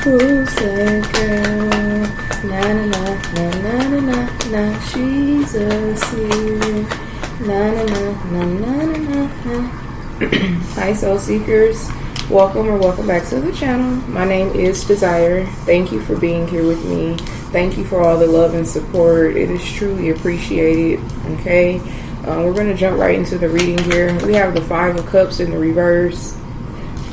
Who's that girl? Na na na na na na na. She's a seer. Na na na na na na na. Hi, soul seekers. Welcome or welcome back to the channel. My name is Desire. Thank you for being here with me. Thank you for all the love and support. It is truly appreciated. Okay, we're going to jump right into the reading here. We have the Five of Cups in the reverse.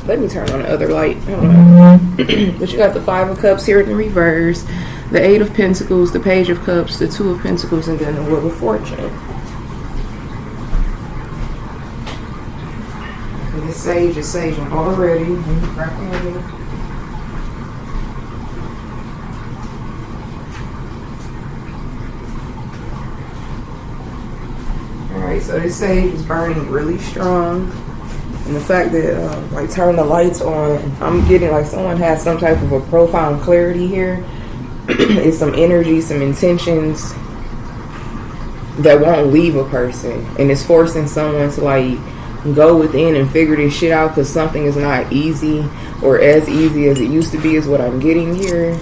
Let me turn on the other light. Hold on. But you got the Five of Cups here in the reverse, the Eight of Pentacles, the Page of Cups, the Two of Pentacles, and then the Wheel of Fortune. And the Sage is saging already. Alright, so this Sage is burning really strong. And the fact that, like, turn the lights on, I'm getting like someone has some type of a profound clarity here. It's some energy, some intentions that won't leave a person. And it's forcing someone to, like, go within and figure this shit out because something is not easy or as easy as it used to be is what I'm getting here.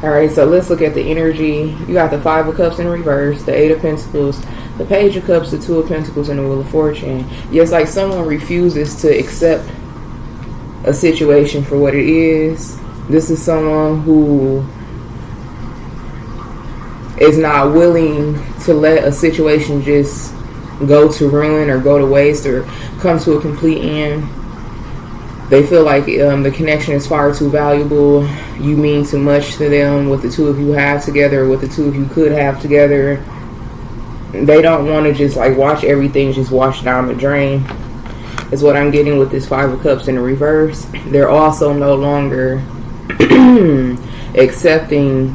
Alright, so let's look at the energy. You got the Five of Cups in reverse, the Eight of Pentacles, the Page of Cups, the Two of Pentacles, and the Wheel of Fortune. Yes, like someone refuses to accept a situation for what it is. This is someone who is not willing to let a situation just go to ruin or go to waste or come to a complete end. They feel like the connection is far too valuable. You mean too much to them. What the two of you have together, what the two of you could have together. They don't want to just like watch everything just wash down the drain. Is what I'm getting with this Five of Cups in the reverse. They're also no longer accepting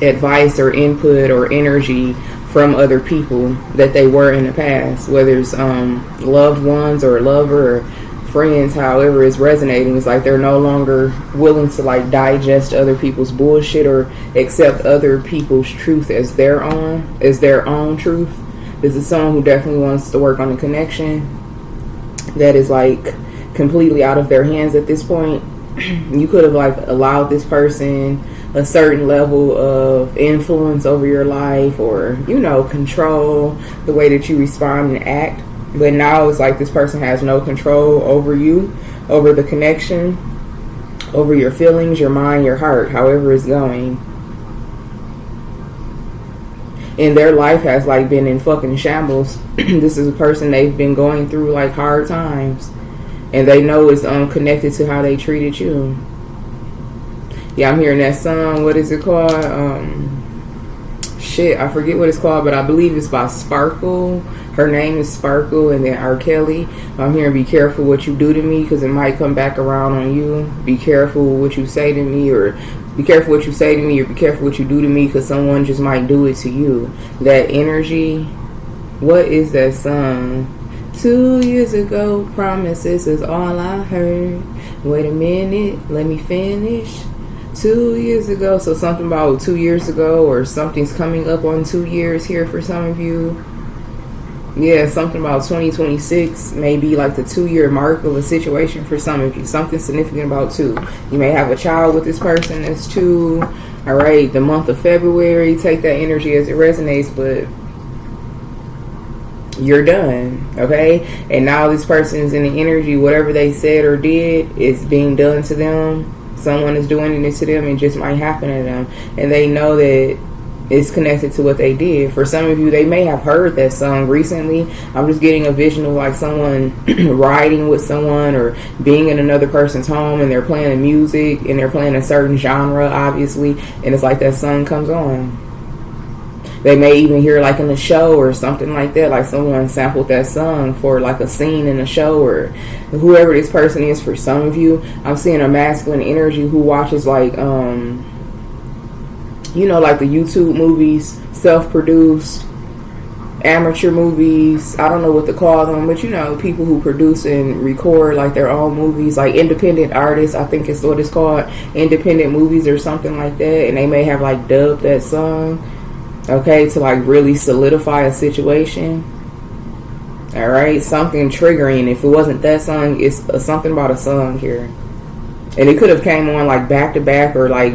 advice or input or energy from other people that they were in the past. Whether it's loved ones or a lover or friends, however it's resonating. It's like they're no longer willing to like digest other people's bullshit or accept other people's truth as their own truth. This is someone who definitely wants to work on a connection that is like completely out of their hands at this point. You could have like allowed this person a certain level of influence over your life or, you know, control the way that you respond and act. But now it's like this person has no control over you, over the connection, over your feelings, your mind, your heart, however it's going. And their life has like been in fucking shambles. This is a person they've been going through like hard times. And they know it's connected to how they treated you. Yeah, I'm hearing that song. What is it called? Shit, I forget what it's called, but I believe it's by Sparkle. Her name is Sparkle, and then R. Kelly. I'm hearing be careful what you do to me because it might come back around on you. Be careful what you say to me, or be careful what you say to me, or be careful what you do to me because someone just might do it to you. That energy. What is that song? 2 years ago, promises is all I heard. Wait a minute, let me finish. 2 years ago, so something about 2 years ago, or something's coming up on 2 years here for some of you. Yeah, something about 2026, maybe like the 2-year mark of a situation for some of you. Something significant about 2. You may have a child with this person that's 2. All right, the month of February, take that energy as it resonates, but you're done, okay? And now this person is in the energy, whatever they said or did is being done to them. Someone is doing it to them. It just might happen to them. And they know that it's connected to what they did. For some of you, they may have heard that song recently. I'm just getting a vision of like someone riding with someone or being in another person's home and they're playing the music and they're playing a certain genre, obviously. And it's like that song comes on. They may even hear like in a show or something like that, like someone sampled that song for like a scene in a show or whoever this person is. For some of you, I'm seeing a masculine energy who watches like, you know, like the YouTube movies, self-produced, amateur movies. I don't know what to call them, but you know, people who produce and record like their own movies, like independent artists, I think it's what it's called, independent movies or something like that. And they may have like dubbed that song, okay, to like really solidify a situation. All right, something triggering. If it wasn't that song, it's something about a song here. And it could have came on like back to back or like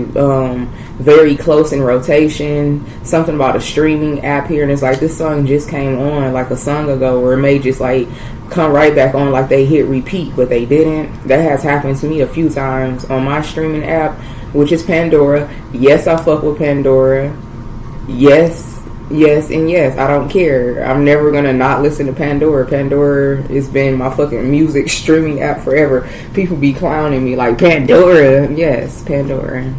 very close in rotation. Something about a streaming app here, and it's like this song just came on like a song ago, or it may just like come right back on like they hit repeat, but they didn't. That has happened to me a few times on my streaming app, which is Pandora. Yes, I fuck with Pandora. Yes, and yes, I don't care. I'm never gonna not listen to Pandora. Pandora has been my fucking music streaming app forever. People be clowning me like, Pandora. Yes, Pandora.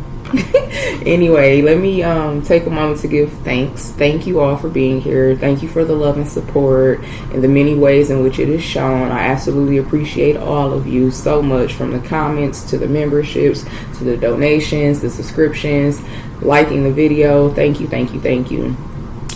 Anyway, let me take a moment to give thanks. Thank you all for being here. Thank you for the love and support and the many ways in which it is shown. I absolutely appreciate all of you so much, from the comments to the memberships to the donations, the subscriptions, liking the video. Thank you, thank you, thank you.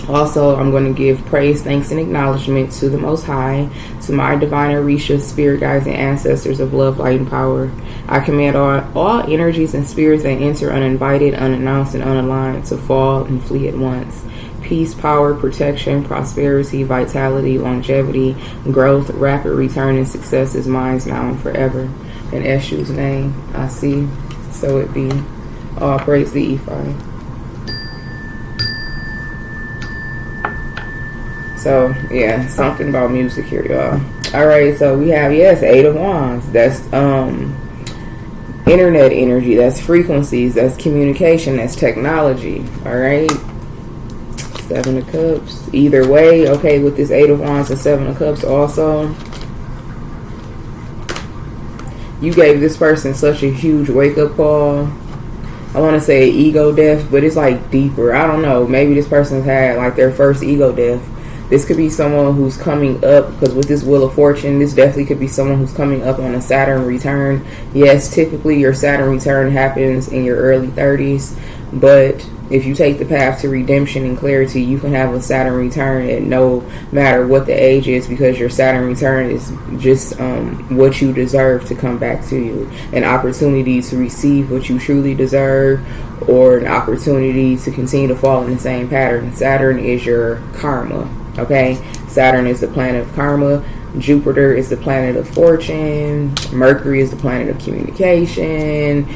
Also, I'm going to give praise, thanks, and acknowledgement to the Most High, to my divine Orisha, spirit guides, and ancestors of love, light, and power. I command all energies and spirits that enter uninvited, unannounced, and unaligned to fall and flee at once. Peace, power, protection, prosperity, vitality, longevity, growth, rapid return, and success is mine now and forever. In Eshu's name, I see, so it be. All praise the Ephi. So, yeah, something about music here, y'all. Alright, so we have, yes, Eight of Wands. That's internet energy. That's frequencies. That's communication. That's technology. Alright? Seven of Cups. Either way, okay, with this Eight of Wands and Seven of Cups also, you gave this person such a huge wake-up call. I want to say ego death, but it's like deeper. I don't know. Maybe this person's had like their first ego death. This could be someone who's coming up, because with this Wheel of Fortune, this definitely could be someone who's coming up on a Saturn return. Yes, typically your Saturn return happens in your early 30s, but if you take the path to redemption and clarity, you can have a Saturn return at no matter what the age is, because your Saturn return is just what you deserve to come back to you. An opportunity to receive what you truly deserve, or an opportunity to continue to fall in the same pattern. Saturn is your karma. Okay, Saturn is the planet of karma. Jupiter is the planet of fortune. Mercury is the planet of communication.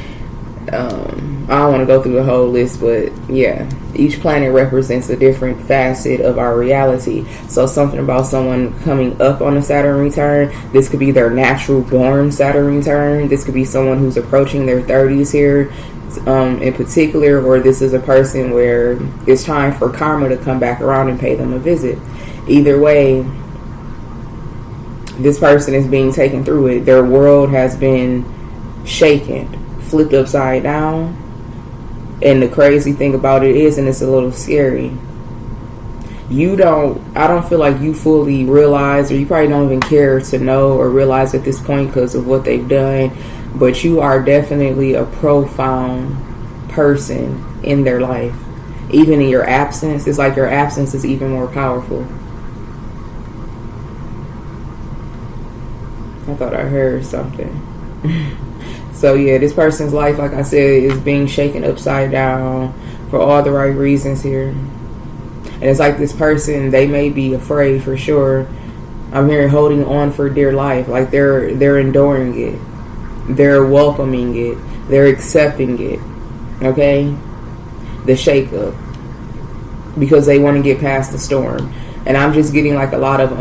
I don't want to go through the whole list, but yeah, each planet represents a different facet of our reality. So something about someone coming up on a Saturn return, this could be their natural born Saturn return. This could be someone who's approaching their 30s here in particular, or this is a person where it's time for karma to come back around and pay them a visit. Either way, this person is being taken through it. Their world has been shaken, flipped upside down. And the crazy thing about it is, and it's a little scary, I don't feel like you fully realize, or you probably don't even care to know or realize at this point because of what they've done, but you are definitely a profound person in their life. Even in your absence, it's like your absence is even more powerful. I thought I heard something. So yeah, this person's life, like I said, is being shaken upside down for all the right reasons here. And it's like this person, they may be afraid for sure. I'm hearing holding on for dear life. Like they're enduring it. They're welcoming it. They're accepting it. Okay? The shake-up. Because they want to get past the storm. And I'm just getting like a lot of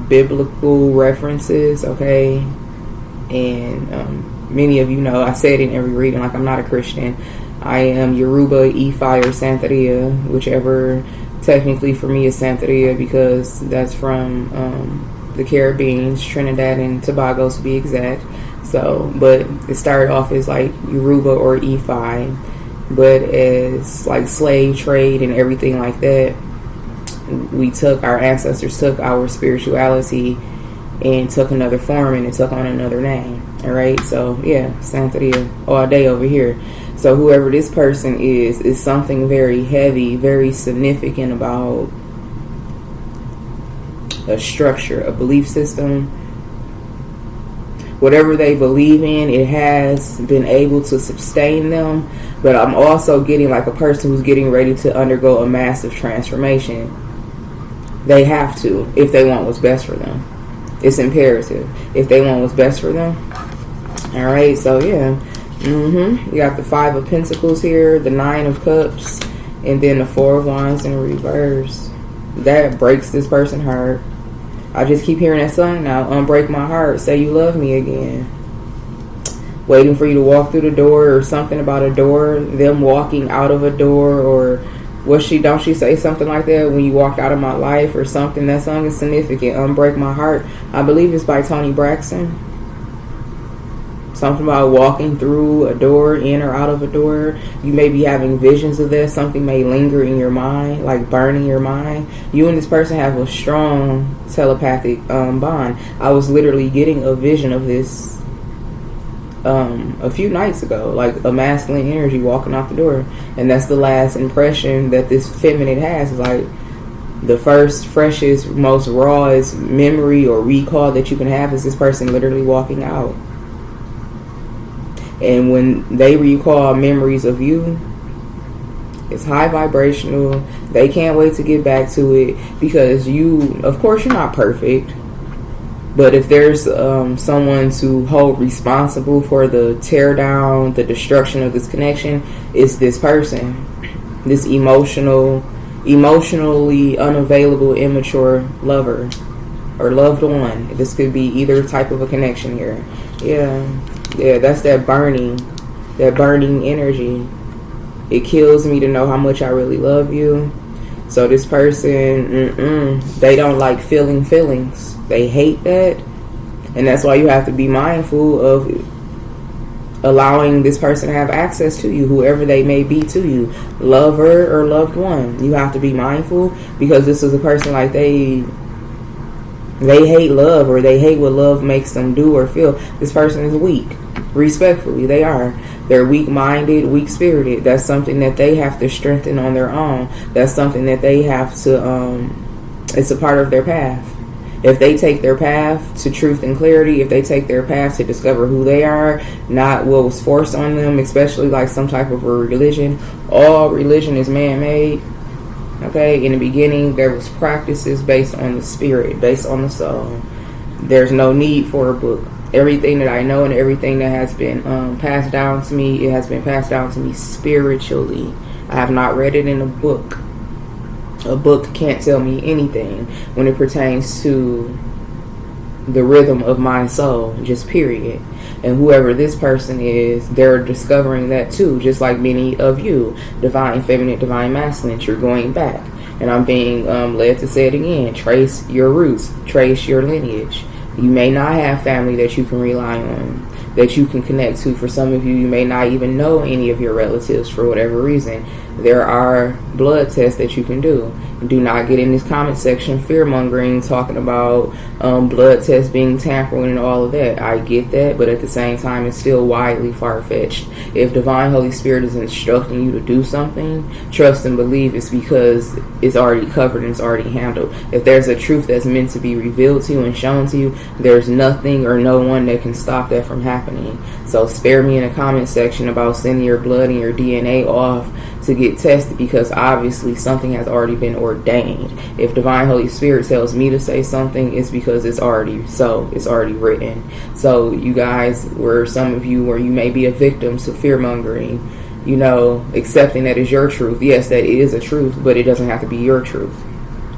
biblical references, okay? And many of you know, I said in every reading, like I'm not a Christian. I am Yoruba, Ifa, or Santeria, whichever technically for me is Santeria, because that's from the Caribbean, Trinidad and Tobago to be exact. So, but it started off as like Yoruba or Ifa, but as like slave trade and everything like that, our ancestors took our spirituality and took another form, and it took on another name. All right, so yeah, Santeria all day over here. So whoever this person is something very heavy, very significant about a structure, a belief system. Whatever they believe in, it has been able to sustain them. But I'm also getting like a person who's getting ready to undergo a massive transformation. They have to, if they want what's best for them. It's imperative. If they want what's best for them, All right, so yeah. You got the 5 of Pentacles here, the 9 of Cups, and then the 4 of Wands in reverse. That breaks this person's heart. I just keep hearing that song now. Unbreak my heart. Say you love me again. Waiting for you to walk through the door, or something about a door. Them walking out of a door, or don't she say something like that? When you walked out of my life or something. That song is significant. Unbreak my heart. I believe it's by Toni Braxton. Something about walking through a door, in or out of a door. You may be having visions of that. Something may linger in your mind, like burning your mind. You and this person have a strong telepathic bond. I was literally getting a vision of this a few nights ago, like a masculine energy walking out the door. And that's the last impression that this feminine has. Is like the first, freshest, most rawest memory or recall that you can have is this person literally walking out. And when they recall memories of you, it's high vibrational. They can't wait to get back to it, because you, of course, you're not perfect. But if there's someone to hold responsible for the tear down, the destruction of this connection, it's this person. This emotionally unavailable, immature lover or loved one. This could be either type of a connection here. Yeah, that's that burning energy. It kills me to know how much I really love you. So this person, they don't like feeling feelings. They hate that. And that's why you have to be mindful of allowing this person to have access to you, whoever they may be to you, lover or loved one. You have to be mindful, because this is a person like they hate love, or they hate what love makes them do or feel. This person is weak. Respectfully, they are. They're weak-minded, weak-spirited. That's something that they have to strengthen on their own. That's something that they have to, it's a part of their path. If they take their path to truth and clarity, if they take their path to discover who they are, not what was forced on them, especially like some type of a religion. All religion is man-made. Okay, in the beginning, there was practices based on the spirit, based on the soul. There's no need for a book. Everything that I know and everything that has been passed down to me, it has been passed down to me spiritually. I have not read it in a book. A book can't tell me anything when it pertains to the rhythm of my soul, just period. And whoever this person is, they're discovering that too, just like many of you. Divine feminine, divine masculine, you're going back. And I'm being led to say it again. Trace your roots. Trace your lineage. You may not have family that you can rely on, that you can connect to. For some of you, you may not even know any of your relatives for whatever reason. There are blood tests that you can do. Do not get in this comment section fear-mongering, talking about blood tests being tampered and all of that. I get that, but at the same time, it's still widely far-fetched. If Divine Holy Spirit is instructing you to do something, trust and believe it's because it's already covered and it's already handled. If there's a truth that's meant to be revealed to you and shown to you, there's nothing or no one that can stop that from happening. So spare me in the comment section about sending your blood and your DNA off to get tested, because obviously something has already been ordained. If Divine Holy Spirit tells me to say something, it's because it's already so. It's already written. So you guys, where some of you, where you may be a victim to fear-mongering, you know, accepting that is your truth. Yes, that is a truth, but it doesn't have to be your truth.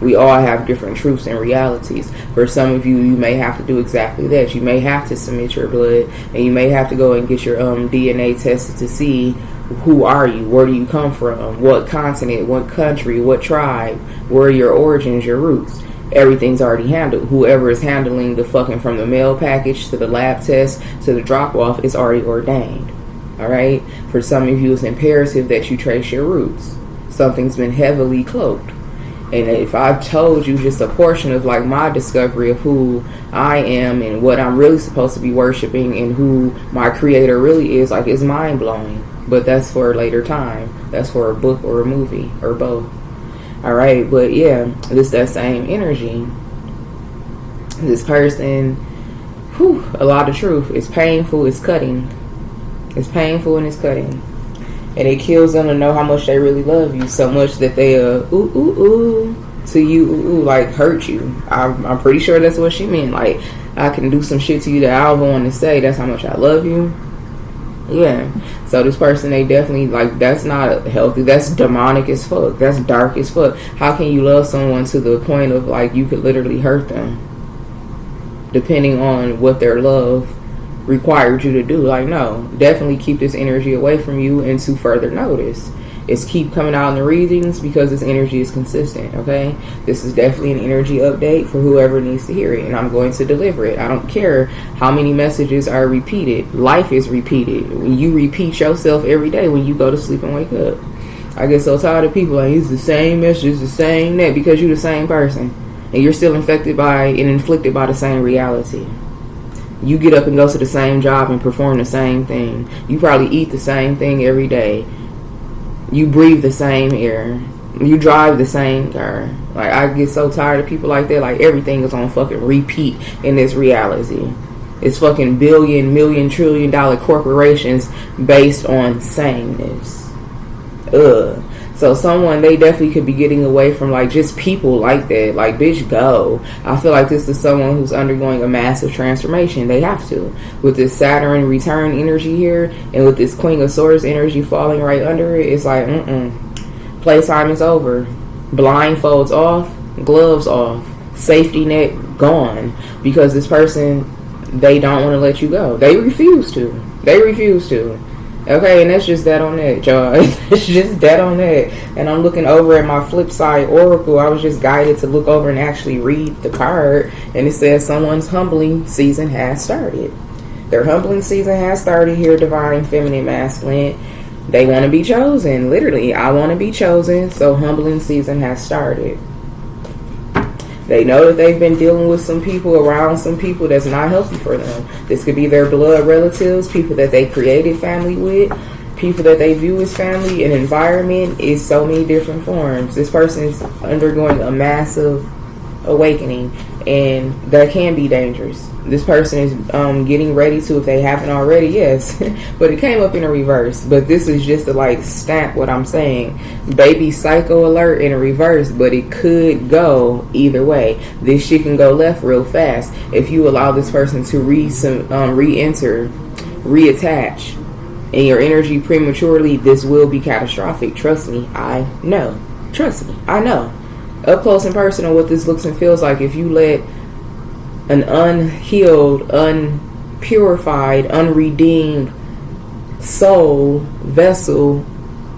We all have different truths and realities. For some of you, you may have to do exactly that. You may have to submit your blood, and you may have to go and get your DNA tested to see who are you, where do you come from, what continent, what country, what tribe, where are your origins, your roots. Everything's already handled. Whoever is handling the fucking from the mail package to the lab test to the drop off is already ordained. Alright? For some of you, it's imperative that you trace your roots. Something's been heavily cloaked. And if I told you just a portion of like my discovery of who I am and what I'm really supposed to be worshiping and who my creator really is, like, it's mind blowing. But that's for a later time. That's for a book or a movie or both. Alright, but yeah, it's that same energy. This person, a lot of truth. It's painful, it's cutting. It's painful and it's cutting. And it kills them to know how much they really love you, so much that they to you, like hurt you. I'm pretty sure that's what she meant. Like, I can do some shit to you that I don't want to say. That's how much I love you. Yeah. So this person, they definitely, like, that's not healthy. That's demonic as fuck. That's dark as fuck. How can you love someone to the point of, like, you could literally hurt them, depending on what their love required you to do? Like, no. Definitely keep this energy away from you into further notice. It's keep coming out in the readings because this energy is consistent, okay? This is definitely an energy update for whoever needs to hear it, and I'm going to deliver it. I don't care how many messages are repeated. Life is repeated. When you repeat yourself every day when you go to sleep and wake up. I get so tired of people like, it's the same message, it's the same that, because you're the same person, and you're still infected by and inflicted by the same reality. You get up and go to the same job and perform the same thing. You probably eat the same thing every day. You breathe the same air. You drive the same car. Like, I get so tired of people like that. Like, everything is on fucking repeat in this reality. It's fucking billion, million, trillion dollar corporations based on sameness. Ugh. So someone, they definitely could be getting away from, like, just people like that. Like, bitch, go. I feel like this is someone who's undergoing a massive transformation. They have to. With this Saturn return energy here, and with this Queen of Swords energy falling right under it, it's like, playtime is over. Blindfolds off, gloves off, safety net gone. Because this person, they don't want to let you go. They refuse to. They refuse to. Okay, and that's just that on that, y'all. It's just that on that. And I'm looking over at my flip side oracle. I was just guided to look over and actually read the card. And it says someone's humbling season has started. Their humbling season has started here, divine, feminine, masculine. They want to be chosen. Literally, I want to be chosen. So humbling season has started. They know that they've been dealing with some people, around some people that's not healthy for them. This could be their blood relatives, people that they created family with, people that they view as family. An environment is so many different forms. This person is undergoing a massive awakening, and that can be dangerous. This person is getting ready to, if they haven't already, yes. But it came up in a reverse. But this is just to, like, stamp what I'm saying. Baby psycho alert in a reverse, but it could go either way. This shit can go left real fast if you allow this person to re-enter, reattach in your energy prematurely. This will be catastrophic. Trust me, I know. Trust me, I know. Up close and personal, what this looks and feels like if you let an unhealed, unpurified, unredeemed soul vessel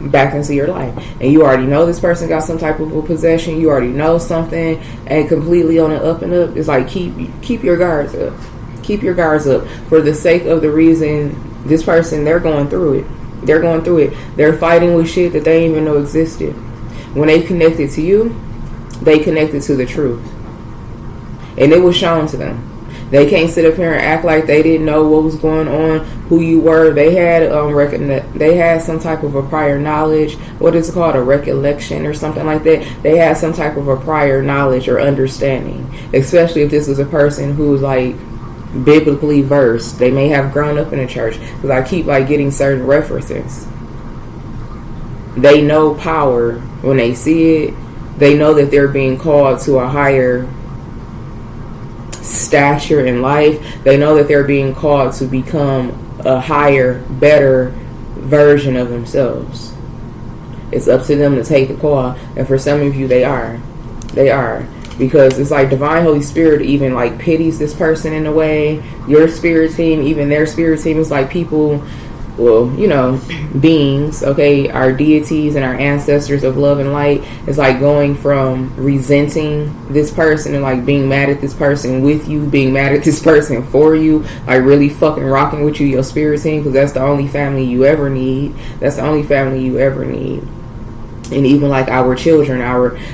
back into your life. And you already know this person got some type of a possession. You already know something, and completely on the up and up. It's like, keep your guards up. Keep your guards up for the sake of the reason this person, they're going through it. They're going through it. They're fighting with shit that they didn't even know existed. When they connected to you, they connected to the truth. And it was shown to them. They can't sit up here and act like they didn't know what was going on, who you were. They had some type of a prior knowledge. What is it called? A recollection or something like that. They had some type of a prior knowledge or understanding. Especially if this was a person who's like biblically versed. They may have grown up in a church. Because I keep like getting certain references. They know power when they see it. They know that they're being called to a higher stature in life. They know that they're being called to become a higher, better version of themselves. It's up to them to take the call. And for some of you, they are. They are. Because it's like divine Holy Spirit even like pities this person in a way. Your spirit team, even their spirit team, is like people, well, you know, beings, okay, our deities and our ancestors of love and light. Is like going from resenting this person and like being mad at this person with you, being mad at this person for you, like really fucking rocking with you, your spirit team, because that's the only family you ever need. That's the only family you ever need. And even like our children,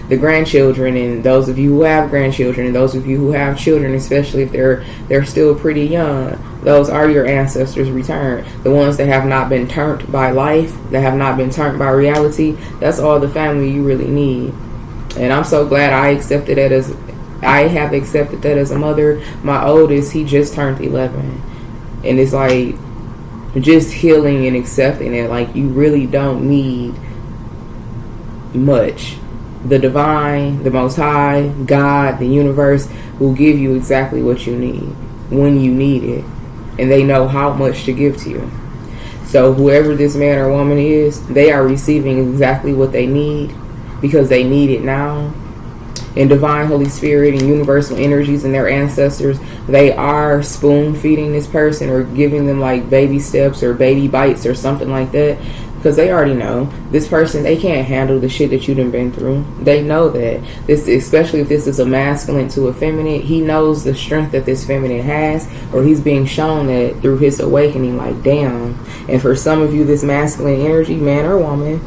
the grandchildren, and those of you who have grandchildren, and those of you who have children, especially if they're still pretty young, those are your ancestors returned. The ones that have not been turned by life, that have not been turned by reality. That's all the family you really need. And I'm so glad I have accepted that as a mother. My oldest, he just turned 11, and it's like just healing and accepting it. Like, you really don't need much. The divine, the most high, God, the universe will give you exactly what you need. when you need it. And they know how much to give to you. So whoever this man or woman is, they are receiving exactly what they need because they need it now. And divine Holy Spirit and universal energies and their ancestors, they are spoon feeding this person or giving them like baby steps or baby bites or something like that, because they already know this person, they can't handle the shit that you done been through. They know that. This, especially if this is a masculine to a feminine, he knows the strength that this feminine has, or he's being shown that through his awakening, like damn. And for some of you, this masculine energy, man or woman,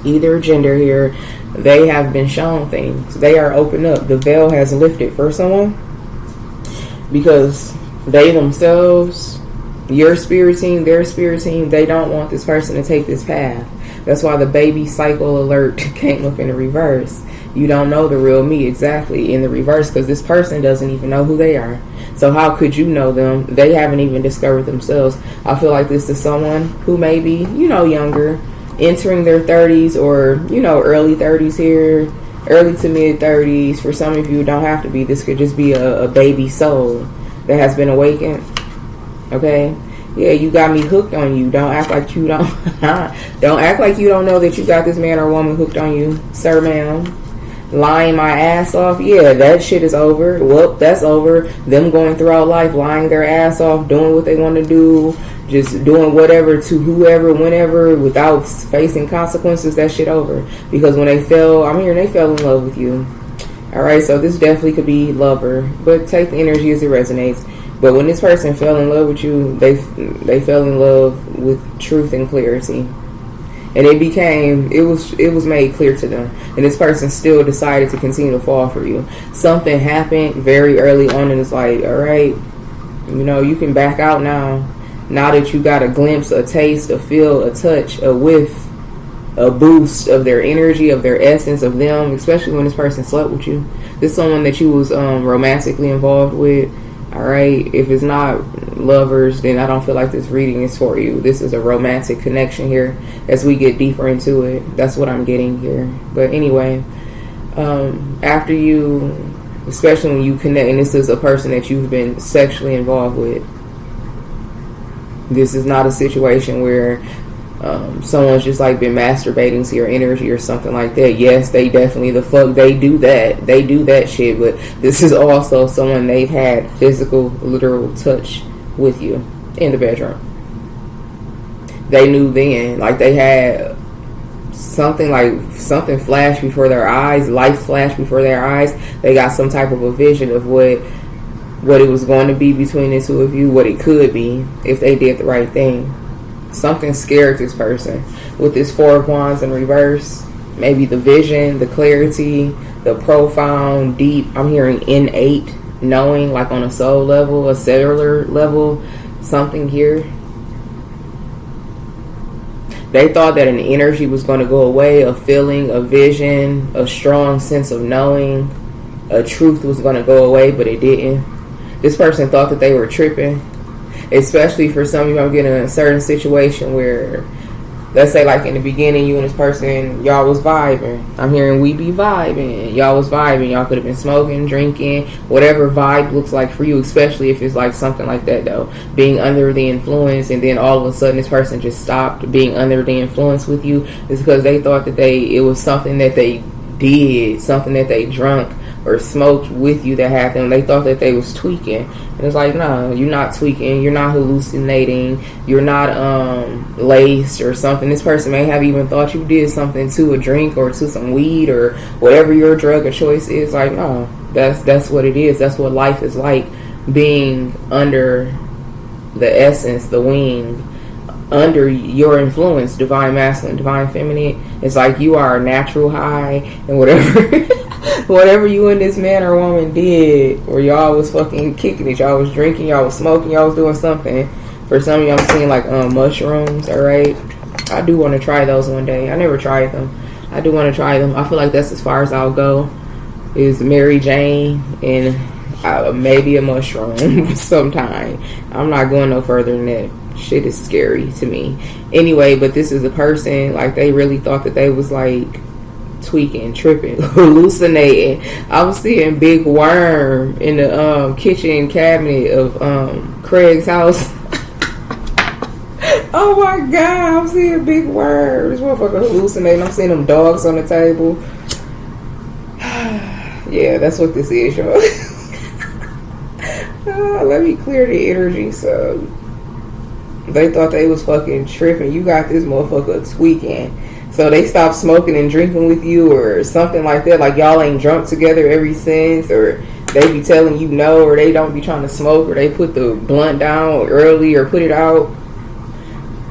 either gender here, they have been shown things. They are open up. The veil has lifted for someone because they themselves, your spirit team, their spirit team, they don't want this person to take this path. That's why the baby cycle alert came up in the reverse. You don't know the real me exactly in the reverse because this person doesn't even know who they are. So how could you know them? They haven't even discovered themselves. I feel like this is someone who may be, younger, entering their 30s or, early 30s here, early to mid 30s. For some of you, it don't have to be. This could just be a baby soul that has been awakened. Okay? Yeah, you got me hooked on you. Don't act like you don't. Don't act like you don't know that you got this man or woman hooked on you, sir, ma'am. Lying my ass off. Yeah, that shit is over. Well, that's over. Them going throughout life, lying their ass off, doing what they want to do, just doing whatever to whoever, whenever, without facing consequences. That shit over. Because when they fell, they fell in love with you. Alright, so this definitely could be lover. But take the energy as it resonates. But when this person fell in love with you, they fell in love with truth and clarity. And it was made clear to them. And this person still decided to continue to fall for you. Something happened very early on and it's like, alright, you can back out now. Now that you got a glimpse, a taste, a feel, a touch, a whiff, a boost of their energy, of their essence, of them, especially when this person slept with you. This is someone that you was romantically involved with. Alright, if it's not lovers, then I don't feel like this reading is for you. This is a romantic connection here as we get deeper into it. That's what I'm getting here. But anyway, after you, especially when you connect, and this is a person that you've been sexually involved with, this is not a situation where someone's just like been masturbating to your energy or something like that. Yes, they definitely they do that shit, but this is also someone they've had physical, literal touch with you in the bedroom. They knew then, like they had something flash before their eyes, life flash before their eyes. They got some type of a vision of what it was going to be between the two of you, what it could be if they did the right thing. Something scared this person. With this Four of Wands in reverse, maybe the vision, the clarity, the profound, deep, I'm hearing innate knowing, like on a soul level, a cellular level, something here. They thought that an energy was going to go away, a feeling, a vision, a strong sense of knowing, a truth was going to go away, but it didn't. This person thought that they were tripping. Especially for some of you, I'm getting in a certain situation where, let's say like in the beginning, you and this person, y'all was vibing. I'm hearing we be vibing. Y'all was vibing. Y'all could have been smoking, drinking, whatever vibe looks like for you, especially if it's like something like that though. Being under the influence, and then all of a sudden this person just stopped being under the influence with you, is because they thought that it was something that they did, something that they drunk or smoked with you that happened. They thought that they was tweaking, and it's like, no, you're not tweaking, you're not hallucinating, you're not laced or something. This person may have even thought you did something to a drink or to some weed or whatever your drug of choice is. Like, no, that's what it is. That's what life is like, being under the essence, the wing, under your influence, divine masculine, divine feminine. It's like you are a natural high, and whatever you and this man or woman did, or y'all was fucking kicking it, y'all was drinking, y'all was smoking, y'all was doing something. For some of you, I'm seeing like mushrooms. Alright, I do want to try those one day. I never tried them. I do want to try them. I feel like that's as far as I'll go, is Mary Jane and maybe a mushroom sometime. I'm not going no further than that. Shit is scary to me. Anyway, but this is a person, like they really thought that they was like tweaking, tripping, hallucinating. I was seeing Big Worm in the kitchen cabinet of Craig's house. Oh my God, I'm seeing Big Worm. This motherfucker hallucinating. I'm seeing them dogs on the table. Yeah, that's what this is, y'all. Let me clear the energy. So they thought they was fucking tripping. You got this motherfucker tweaking. So they stopped smoking and drinking with you or something like that. Like y'all ain't drunk together ever since, or they be telling you no, or they don't be trying to smoke, or they put the blunt down early or put it out.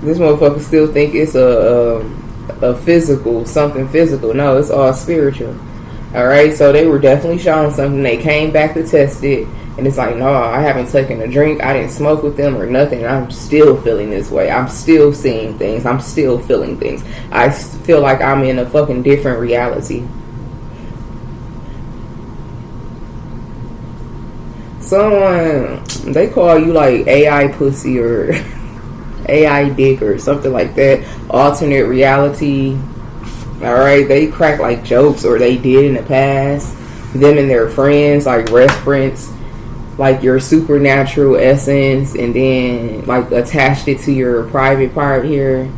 This motherfucker still think it's a physical, something physical. No, it's all spiritual. Alright, so they were definitely showing something. They came back to test it, and it's like, no, I haven't taken a drink, I didn't smoke with them or nothing, I'm still feeling this way. I'm still seeing things, I'm still feeling things. I feel like I'm in a fucking different reality. Someone, they call you like AI pussy or AI dick or something like that. Alternate reality. Alright, they crack like jokes, or they did in the past. Them and their friends like reference like your supernatural essence and then like attached it to your private part here.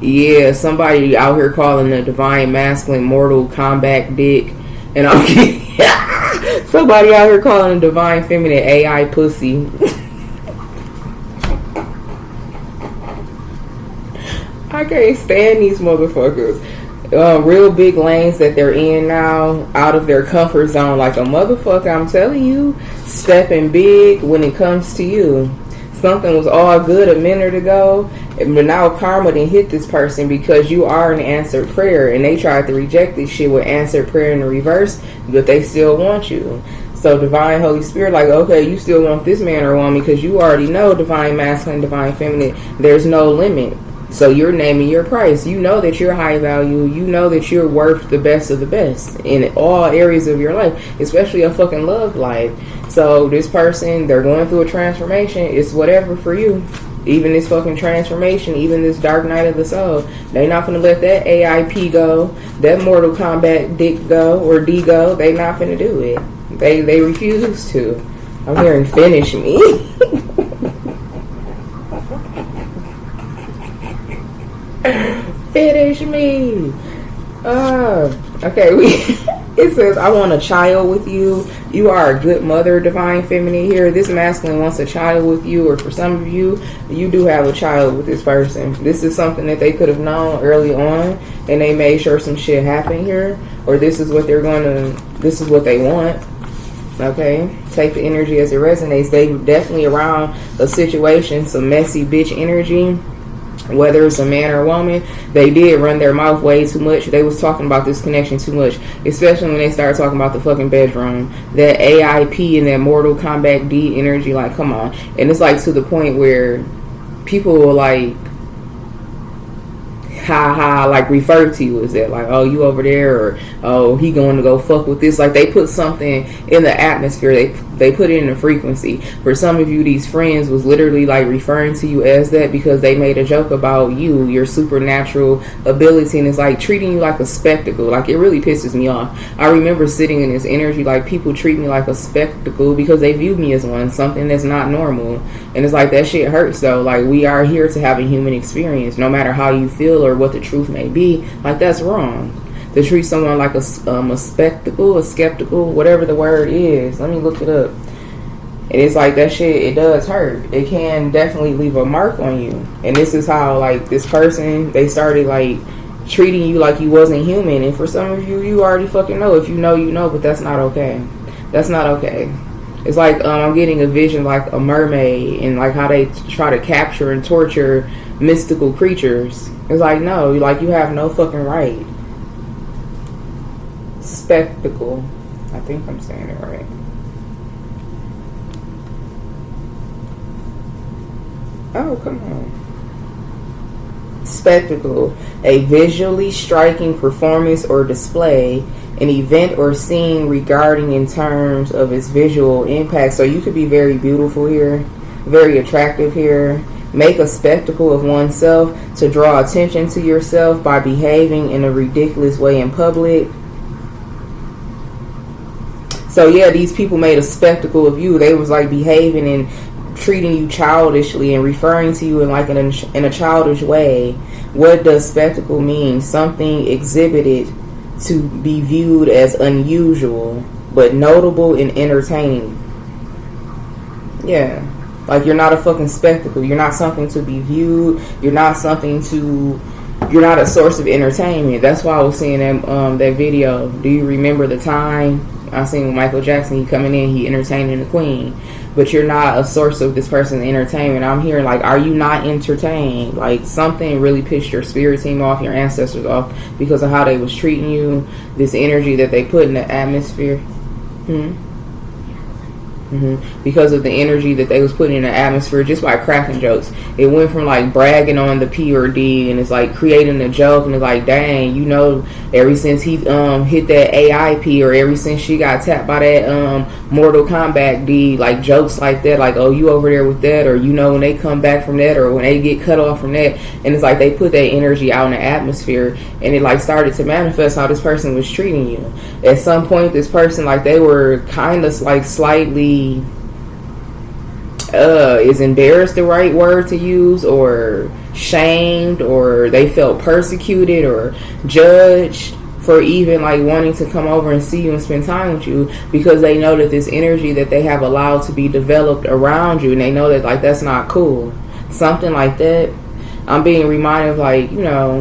Yeah, somebody out here calling the divine masculine Mortal Kombat dick, and I'm somebody out here calling the divine feminine AI pussy. I can't stand these motherfuckers. Real big lanes that they're in now, out of their comfort zone. Like a motherfucker, I'm telling you, stepping big when it comes to you. Something was all good a minute ago, but now karma done hit this person because you are an answered prayer, and they tried to reject this shit with answered prayer in the reverse, but they still want you. So divine Holy Spirit, like, okay, you still want this man or woman because you already know divine masculine, divine feminine, there's no limit. So you're naming your price. You know that you're high value. You know that you're worth the best of the best in all areas of your life, especially a fucking love life. So this person, they're going through a transformation. It's whatever for you. Even this fucking transformation, even this dark night of the soul, they not gonna let that AIP go, that Mortal Kombat dick go or D go. They not gonna do it. They refuse to. I'm hearing finish me. Finish me. Okay, it says, I want a child with you. You are a good mother, divine feminine here. This masculine wants a child with you, or for some of you, you do have a child with this person. This is something that they could have known early on, and they made sure some shit happened here, or this is what this is what they want. Okay, take the energy as it resonates. They definitely around a situation, some messy bitch energy. Whether it's a man or a woman, they did run their mouth way too much. They was talking about this connection too much, especially when they started talking about the fucking bedroom. That AIP and that Mortal Kombat D energy, like, come on. And it's like to the point where people will like, like refer to you as that, like, oh, you over there, or oh, he going to go fuck with this. Like, they put something in the atmosphere, they put it in the frequency. For some of you, these friends was literally like referring to you as that because they made a joke about you, your supernatural ability, and it's like treating you like a spectacle. Like, it really pisses me off. I remember sitting in this energy, like, people treat me like a spectacle because they view me as one, something that's not normal. And it's like, that shit hurts though. Like, we are here to have a human experience, no matter how you feel or what the truth may be. Like, that's wrong. To treat someone like a spectacle, a skeptical, whatever the word is. Let me look it up. And it's like, that shit, it does hurt. It can definitely leave a mark on you. And this is how, like, this person, they started, like, treating you like you wasn't human. And for some of you, you already fucking know. If you know, you know, but that's not okay. That's not okay. It's like, I'm getting a vision like a mermaid and, like, how they try to capture and torture mystical creatures. It's like, no, like, you have no fucking right. Spectacle. I think I'm saying it right. Oh, come on. Spectacle. A visually striking performance or display, an event or scene regarding in terms of its visual impact. So you could be very beautiful here, very attractive here, make a spectacle of oneself to draw attention to yourself by behaving in a ridiculous way in public. So yeah, these people made a spectacle of you. They was like behaving and treating you childishly and referring to you in like in a childish way. What does spectacle mean? Something exhibited to be viewed as unusual, but notable and entertaining. Yeah. Like, you're not a fucking spectacle. You're not something to be viewed. You're not a source of entertainment. That's why I was seeing that video. Do you remember the time I seen Michael Jackson? He coming in, he entertaining the queen. But you're not a source of this person's entertainment. I'm hearing, like, are you not entertained? Like, something really pissed your spirit team off, your ancestors off, because of how they was treating you, this energy that they put in the atmosphere. Because of the energy that they was putting in the atmosphere, just by cracking jokes. It went from like bragging on the P or D, and it's like creating a joke, and it's like, dang, you know, ever since he hit that AIP, or ever since she got tapped by that Mortal Kombat D, like jokes like that, like, oh, you over there with that, or you know, when they come back from that, or when they get cut off from that, and it's like they put that energy out in the atmosphere, and it like started to manifest how this person was treating you. At some point, this person, like, they were kind of like slightly, is embarrassed the right word to use, or shamed, or they felt persecuted or judged for even like wanting to come over and see you and spend time with you, because they know that this energy that they have allowed to be developed around you, and they know that like that's not cool. Something like that. I'm being reminded of, like, you know,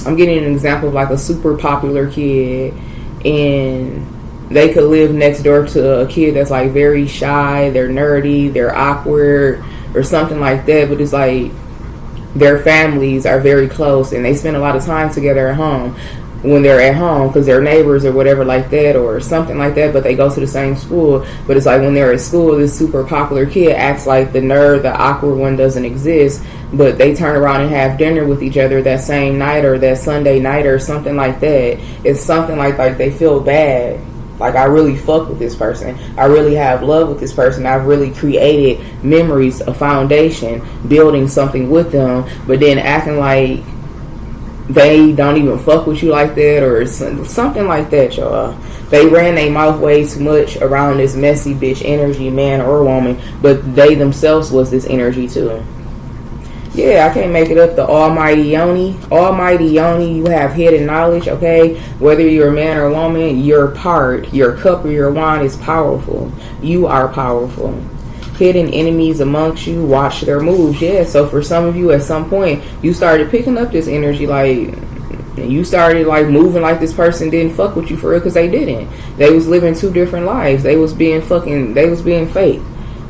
I'm getting an example of like a super popular kid, and they could live next door to a kid that's like very shy, they're nerdy, they're awkward, or something like that, but it's like their families are very close and they spend a lot of time together at home when they're at home, because they're neighbors or whatever like that, or something like that, but they go to the same school. But it's like when they're at school, this super popular kid acts like the nerd, the awkward one doesn't exist, but they turn around and have dinner with each other that same night or that Sunday night or something like that. It's something like they feel bad. Like, I really fuck with this person. I really have love with this person. I've really created memories, a foundation, building something with them, but then acting like they don't even fuck with you like that, or something like that, y'all. They ran their mouth way too much around this messy bitch energy, man or woman, but they themselves was this energy too. Yeah, I can't make it up. The Almighty Yoni. Almighty Yoni, you have hidden knowledge, okay? Whether you're a man or a woman, your part, your cup or your wine is powerful. You are powerful. Hidden enemies amongst you, watch their moves. Yeah, so for some of you, at some point, you started picking up this energy, like, you started like moving like this person didn't fuck with you for real, because they didn't. They was living two different lives. They was being fake.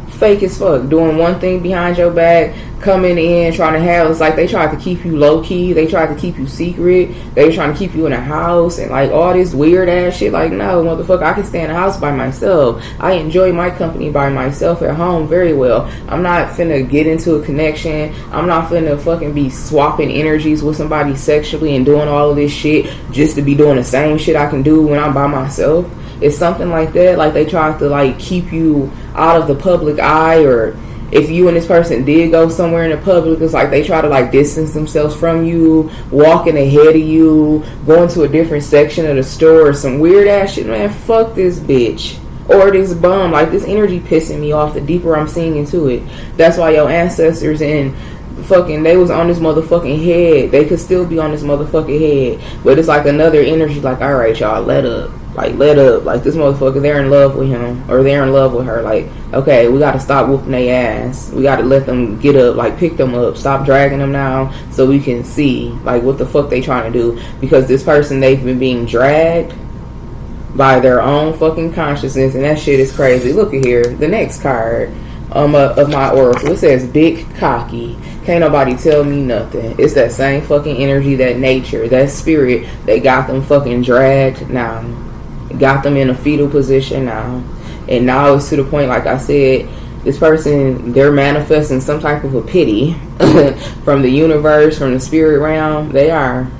Fake as fuck, doing one thing behind your back, coming in trying to have, it's like they tried to keep you low key, they tried to keep you secret, they were trying to keep you in a house and like all this weird ass shit. Like, no, motherfucker, I can stay in the house by myself. I enjoy my company by myself at home very well. I'm not finna get into a connection. I'm not finna fucking be swapping energies with somebody sexually and doing all of this shit just to be doing the same shit I can do when I'm by myself. It's something like that. Like, they try to like keep you out of the public eye, or if you and this person did go somewhere in the public, it's like they try to like distance themselves from you, walking ahead of you, going to a different section of the store or some weird ass shit. Man, fuck this bitch or this bum. Like, this energy pissing me off the deeper I'm seeing into it. That's why your ancestors and fucking, they was on this motherfucking head. They could still be on this motherfucking head, but it's like another energy like, all right, y'all, let up. Like, let up. Like, this motherfucker, they're in love with him, or they're in love with her. Like, okay, we gotta stop whooping their ass. We gotta let them get up. Like, pick them up. Stop dragging them now, so we can see like what the fuck they trying to do. Because this person, they've been being dragged by their own fucking consciousness, and that shit is crazy. Look at here, the next card of my oracle. It says big cocky. Can't nobody tell me nothing. It's that same fucking energy, that nature, that spirit that got them fucking dragged now. Got them in a fetal position now. And now it's to the point, like I said, this person, they're manifesting some type of a pity from the universe, from the spirit realm. They are.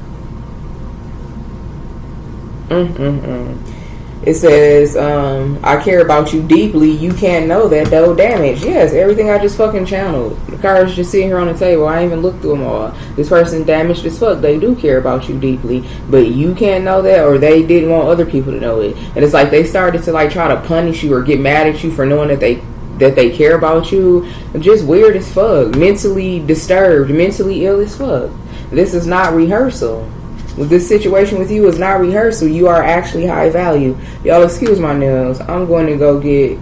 It says, I care about you deeply. You can't know that though. Damage. Yes, everything I just fucking channeled. The cards just sitting here on the table. I ain't even looked through them all. This person damaged as fuck. They do care about you deeply, but you can't know that, or they didn't want other people to know it. And it's like they started to like try to punish you or get mad at you for knowing that they care about you. Just weird as fuck. Mentally disturbed. Mentally ill as fuck. This is not rehearsal. This situation with you is not rehearsal. You are actually high value. Y'all excuse my nails. I'm going to go get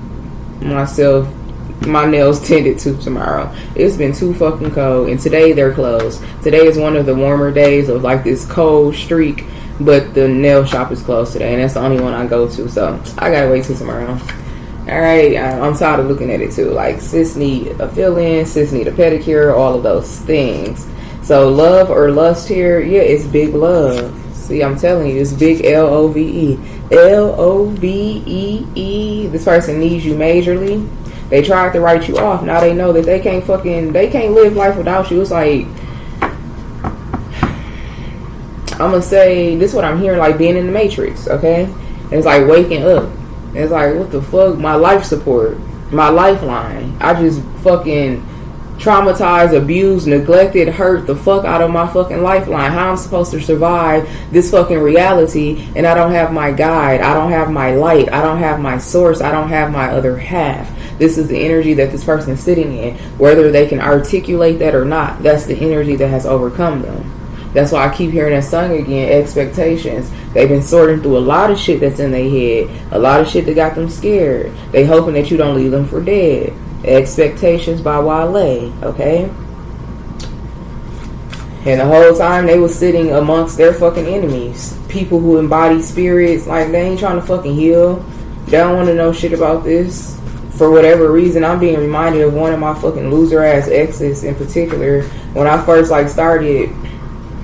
my nails tended to tomorrow. It's been too fucking cold, and today they're closed. Today is one of the warmer days of like this cold streak, but the nail shop is closed today, and that's the only one I go to, so I gotta wait till tomorrow. Alright, I'm tired of looking at it too. Like, sis need a fill-in, sis need a pedicure, all of those things. So love or lust here, yeah, it's big love. See, I'm telling you, it's big L-O-V-E. L-O-V-E-E. This person needs you majorly. They tried to write you off. Now they know that they can't live life without you. It's like, I'm gonna say, this is what I'm hearing, like being in the Matrix, okay? It's like waking up. It's like, what the fuck? My life support. My lifeline. I just fucking traumatized, abused, neglected, hurt the fuck out of my fucking lifeline. How I'm supposed to survive this fucking reality, and I don't have my guide, I don't have my light, I don't have my source, I don't have my other half. This is the energy that this person is sitting in. Whether they can articulate that or not, that's the energy that has overcome them. That's why I keep hearing that song again, expectations. They've been sorting through a lot of shit that's in their head, a lot of shit that got them scared. They hoping that you don't leave them for dead. Expectations by Wale, okay? And the whole time they was sitting amongst their fucking enemies. People who embody spirits, like they ain't trying to fucking heal. They don't want to know shit about this. For whatever reason, I'm being reminded of one of my fucking loser ass exes in particular. When I first like started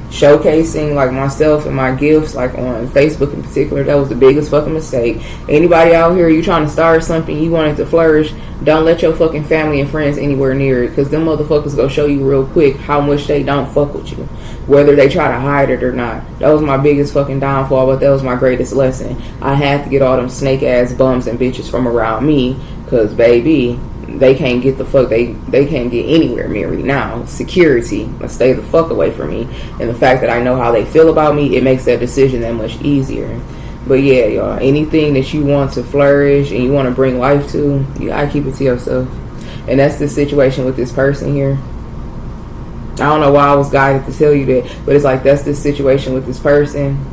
showcasing like myself and my gifts, like on Facebook in particular, that was the biggest fucking mistake. Anybody out here, you trying to start something, you want it to flourish, don't let your fucking family and friends anywhere near it, because them motherfuckers go show you real quick how much they don't fuck with you, whether they try to hide it or not. That was my biggest fucking downfall, but that was my greatest lesson. I had to get all them snake ass bums and bitches from around me, because baby, they can't get the fuck, they can't get anywhere near me now. Security, stay the fuck away from me. And the fact that I know how they feel about me, it makes that decision that much easier. But yeah, y'all, anything that you want to flourish and you want to bring life to, you gotta keep it to yourself. And that's the situation with this person here. I don't know why I was guided to tell you that, but it's like, that's the situation with this person.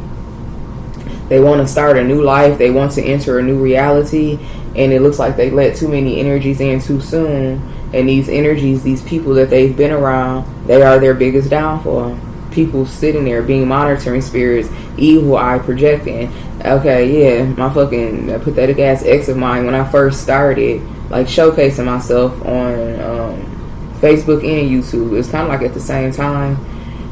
They want to start a new life, they want to enter a new reality, and it looks like they let too many energies in too soon. And these energies, these people that they've been around, they are their biggest downfall. People sitting there being monitoring spirits, evil eye projecting. Okay, yeah, my fucking pathetic ass ex of mine, when I first started like showcasing myself on Facebook and YouTube, it's kind of like at the same time.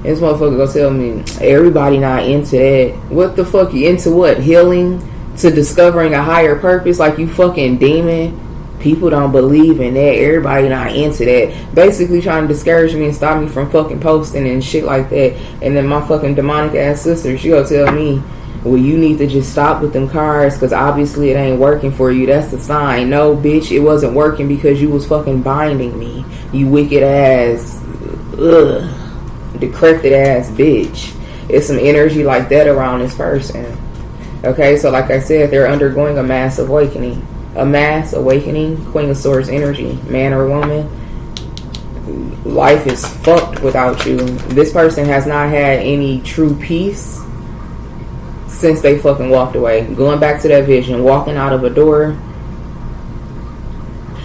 This motherfucker gonna tell me everybody not into that. What the fuck? You into what? Healing? To discovering a higher purpose? Like you fucking demon? People don't believe in that. Everybody not into that. Basically trying to discourage me and stop me from fucking posting and shit like that. And then my fucking demonic ass sister, she gonna tell me, well, you need to just stop with them cards, because obviously it ain't working for you. That's the sign. No, bitch, it wasn't working because you was fucking binding me. You wicked ass, decrepit ass bitch. It's some energy like that around this person. Okay, so like I said, they're undergoing a mass awakening. A mass awakening, Queen of Swords energy, man or woman. Life is fucked without you. This person has not had any true peace since they fucking walked away. Going back to that vision, walking out of a door.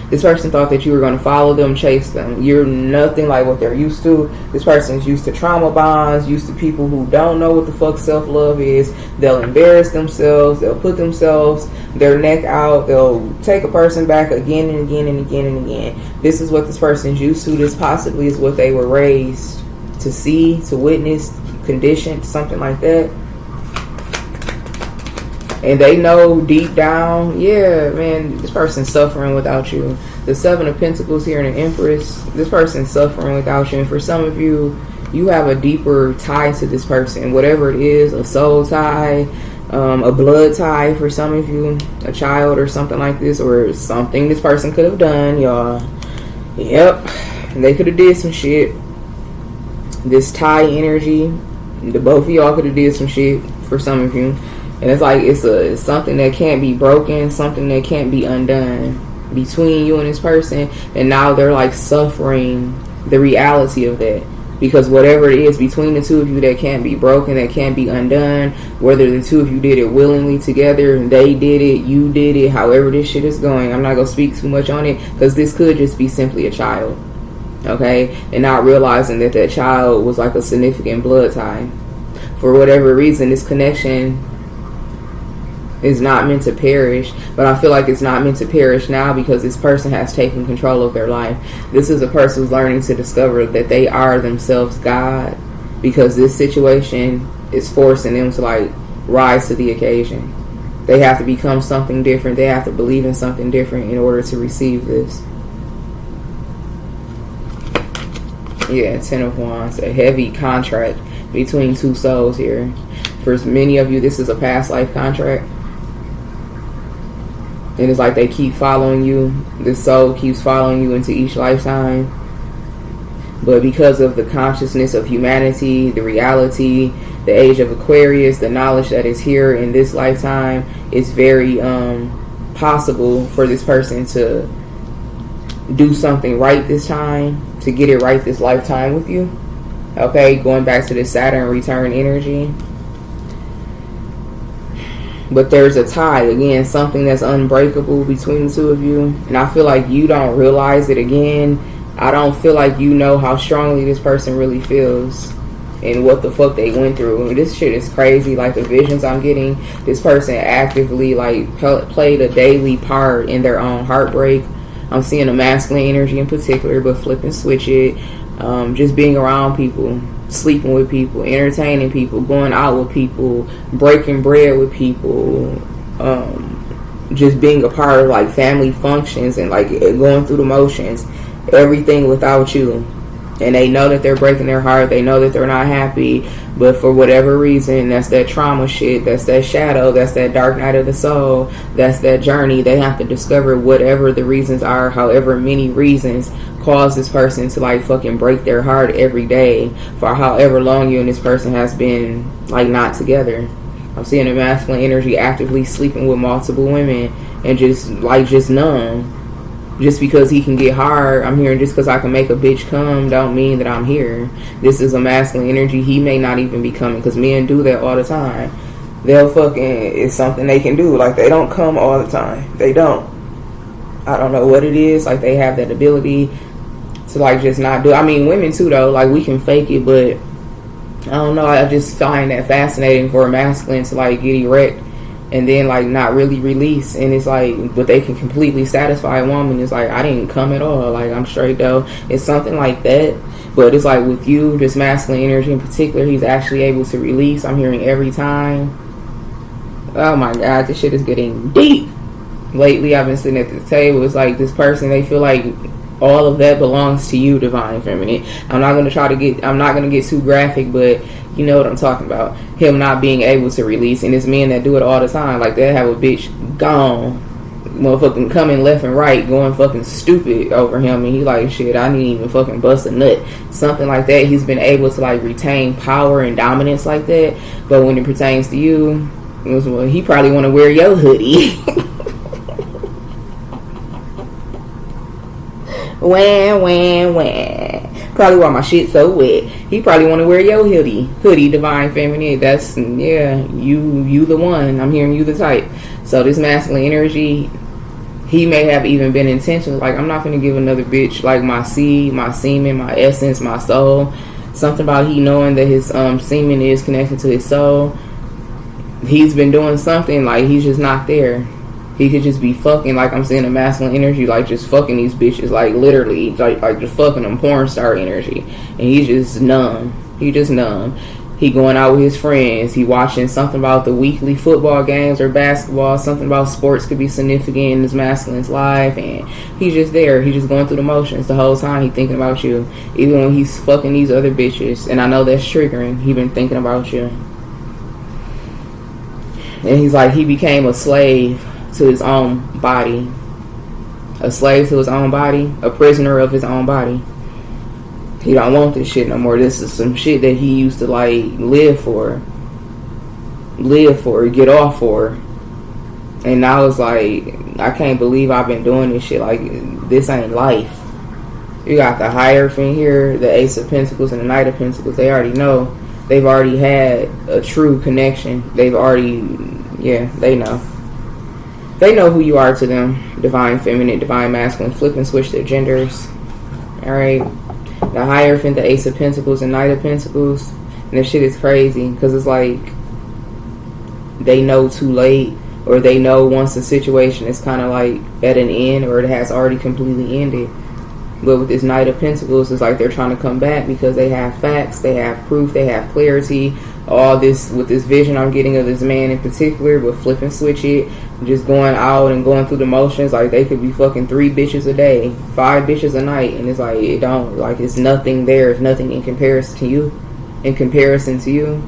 This person thought that you were going to follow them, chase them. You're nothing like what they're used to. This person's used to trauma bonds, used to people who don't know what the fuck self-love is. They'll embarrass themselves. They'll put themselves, their neck out. They'll take a person back again and again and again and again. This is what this person's used to. This possibly is what they were raised to see, to witness, conditioned, something like that. And they know deep down, yeah, man, this person's suffering without you. The Seven of Pentacles here and the Empress, this person's suffering without you. And for some of you, you have a deeper tie to this person. Whatever it is, a soul tie, A blood tie for some of you, a child or something like this, or something this person could have done, y'all. Yep, they could have did some shit. This tie energy, the both of y'all could have did some shit for some of you, and it's like it's something that can't be broken, something that can't be undone between you and this person, and now they're like suffering the reality of that. Because whatever it is between the two of you that can't be broken, that can't be undone, whether the two of you did it willingly together, they did it, you did it, however this shit is going, I'm not going to speak too much on it, because this could just be simply a child, okay? And not realizing that that child was like a significant blood tie. For whatever reason, this connection is not meant to perish, but I feel like it's not meant to perish now because this person has taken control of their life. This is a person who's learning to discover that they are themselves God, because this situation is forcing them to like rise to the occasion. They have to become something different. They have to believe in something different in order to receive this. Yeah, 10 of Wands, a heavy contract between two souls here. For many of you, this is a past life contract. And it's like they keep following you. This soul keeps following you into each lifetime. But because of the consciousness of humanity, the reality, the age of Aquarius, the knowledge that is here in this lifetime, it's very possible for this person to do something right this time, to get it right this lifetime with you. Okay, going back to the Saturn return energy. But there's a tie, again, something that's unbreakable between the two of you. And I feel like you don't realize it again. I don't feel like you know how strongly this person really feels and what the fuck they went through. And this shit is crazy. Like the visions I'm getting, this person actively like played a daily part in their own heartbreak. I'm seeing a masculine energy in particular, but flip and switch it. Just being around people, sleeping with people, entertaining people, going out with people, breaking bread with people, just being a part of like family functions and like going through the motions, everything without you. And they know that they're breaking their heart, they know that they're not happy, but for whatever reason, that's that trauma shit, that's that shadow, that's that dark night of the soul, that's that journey. They have to discover whatever the reasons are, however many reasons cause this person to like fucking break their heart every day for however long you and this person has been like not together. I'm seeing a masculine energy actively sleeping with multiple women and just numb. Just because he can get hard, I'm hearing just because I can make a bitch come don't mean that I'm here. This is a masculine energy. He may not even be coming, because men do that all the time. They'll fucking, it's something they can do. Like they don't come all the time. They don't. I don't know what it is. Like they have that ability to like just not do. I mean women too though. Like we can fake it, but I don't know. I just find that fascinating for a masculine to like get erect and then like not really release, and it's like, but they can completely satisfy a woman. It's like, I didn't come at all, like I'm straight though. It's something like that. But it's like with you, this masculine energy in particular, he's actually able to release. I'm hearing every time. Oh my god, this shit is getting deep. Lately I've been sitting at this table, it's like this person, they feel like all of that belongs to you, divine feminine. I'm not gonna get too graphic, but you know what I'm talking about. Him not being able to release. And it's men that do it all the time. Like they'll have a bitch gone, motherfucking coming left and right, going fucking stupid over him, and he like, shit, I didn't even fucking bust a nut. Something like that. He's been able to like retain power and dominance like that. But when it pertains to you, he probably want to wear your hoodie. Wah. Probably why my shit so wet. He probably want to wear your hoodie, divine feminine. That's, yeah, you the one. I'm hearing you the type. So this masculine energy, he may have even been intentional. Like, I'm not gonna give another bitch like my seed, my semen, my essence, my soul. Something about he knowing that his semen is connected to his soul. He's been doing something, like he's just not there. He could just be fucking, like I'm saying, a masculine energy, like just fucking these bitches, like literally, like just fucking them, porn star energy. And he's just numb. He just numb. He going out with his friends. He watching something about the weekly football games or basketball. Something about sports could be significant in this masculine's life. And he's just there. He's just going through the motions the whole time. He thinking about you. Even when he's fucking these other bitches. And I know that's triggering. He been thinking about you. And he's like, he became a slave to his own body. A slave to his own body. A prisoner of his own body. He don't want this shit no more. This is some shit that he used to like live for, get off for. And now it's like, I can't believe I've been doing this shit. Like, this ain't life. You got the Hierophant here, the Ace of Pentacles and the Knight of Pentacles. They already know. They've already had a true connection. They've already, they know. They know who you are to them. Divine Feminine, Divine Masculine. Flip and switch their genders. Alright. The Hierophant, the Ace of Pentacles and Knight of Pentacles. And this shit is crazy. Because it's like, they know too late. Or they know once the situation is kind of like at an end. Or it has already completely ended. But with this Knight of Pentacles, it's like they're trying to come back because they have facts, they have proof, they have clarity. All this, with this vision I'm getting of this man in particular, but flip and switch it, just going out and going through the motions. Like, they could be fucking 3 bitches a day, 5 bitches a night, and it's like, it don't, like, it's nothing there, it's nothing in comparison to you.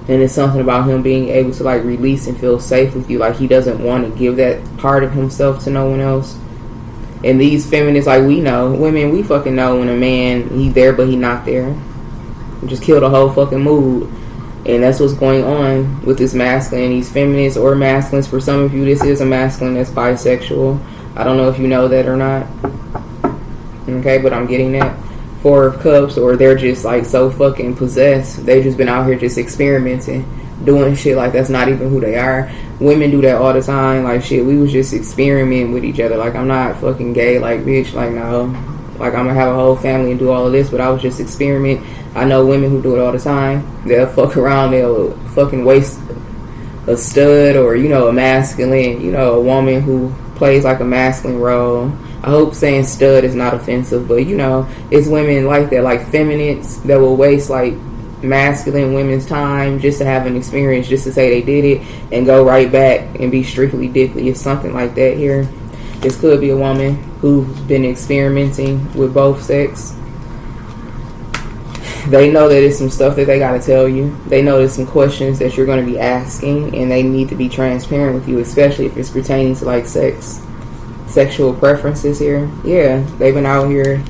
And it's something about him being able to, like, release and feel safe with you. Like, he doesn't want to give that part of himself to no one else. And these feminists, like, we know, women, we fucking know when a man, he there but he not there. Just kill the whole fucking mood. And that's what's going on with this masculine, these feminists or masculines. For some of you, this is a masculine that's bisexual. I don't know if you know that or not. Okay, but I'm getting that. 4 of Cups, or they're just like so fucking possessed. They've just been out here just experimenting, doing shit like that's not even who they are. Women do that all the time. Like, shit, we was just experimenting with each other. Like, I'm not fucking gay. Like, bitch, like, no. Like, I'm gonna have a whole family and do all of this, but I was just experimenting. I know women who do it all the time. They'll fuck around. They'll fucking waste a stud or, you know, a masculine, you know, a woman who plays like a masculine role. I hope saying stud is not offensive, but, you know, it's women like that, like feminists that will waste, like, masculine women's time just to have an experience, just to say they did it and go right back and be strictly dickly. It's something like that here. This could be a woman who's been experimenting with both sex. They know that it's some stuff that they got to tell you. They know there's some questions that you're going to be asking, and they need to be transparent with you, especially if it's pertaining to, like, sexual preferences here. Yeah, they've been out here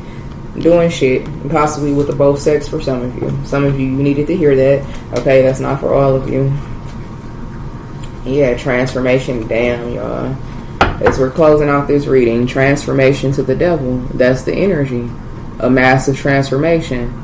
doing shit, possibly with the both sex for some of you. Some of you needed to hear that. Okay, that's not for all of you. Yeah, transformation. Damn, y'all. As we're closing out this reading, transformation to the devil. That's the energy. A massive transformation.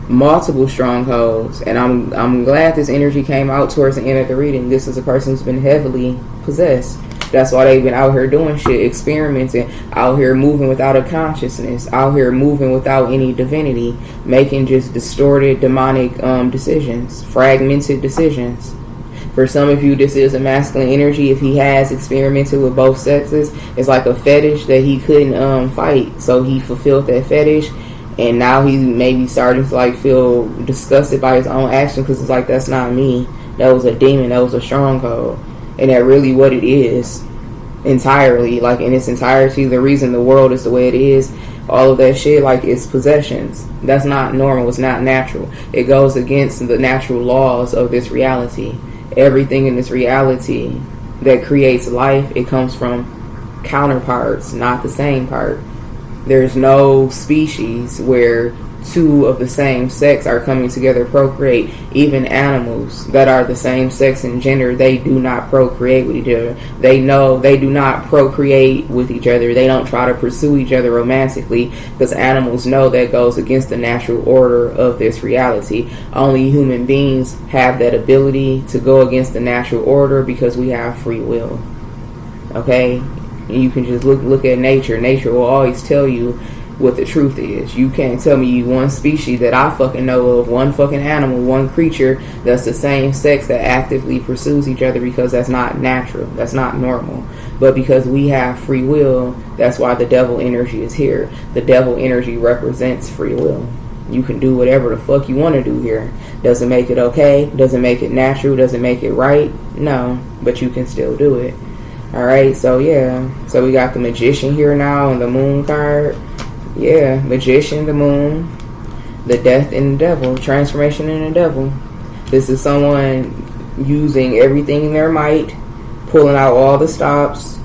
Multiple strongholds. And I'm glad this energy came out towards the end of the reading. This is a person who's been heavily possessed. That's why they've been out here doing shit, experimenting, out here moving without a consciousness, out here moving without any divinity, making just distorted, demonic decisions, fragmented decisions. For some of you, this is a masculine energy. If he has experimented with both sexes, it's like a fetish that he couldn't fight. So he fulfilled that fetish, and now he maybe starting to like feel disgusted by his own action because it's like, that's not me. That was a demon. That was a stronghold. And that really what it is entirely, like in its entirety, the reason the world is the way it is, all of that shit, like, it's possessions. That's not normal. It's not natural. It goes against the natural laws of this reality. Everything in this reality that creates life, it comes from counterparts, not the same part. There's no species where 2 of the same sex are coming together to procreate. Even animals that are the same sex and gender, they do not procreate with each other. They know they do not procreate with each other. They don't try to pursue each other romantically, because animals know that goes against the natural order of this reality. Only human beings have that ability to go against the natural order because we have free will. Okay? And you can just look at nature. Nature will always tell you what the truth is. You can't tell me one species that I fucking know of, one fucking animal, one creature that's the same sex that actively pursues each other, because that's not natural. That's not normal. But because we have free will, that's why the devil energy is here. The devil energy represents free will. You can do whatever the fuck you want to do here. Does it make it okay? Does it make it natural? Does it make it right? No, but you can still do it. Alright, so yeah. So we got the Magician here now and the Moon card. Yeah, Magician, the Moon, the Death and the Devil, transformation in the Devil. This is someone using everything in their might, pulling out all the stops,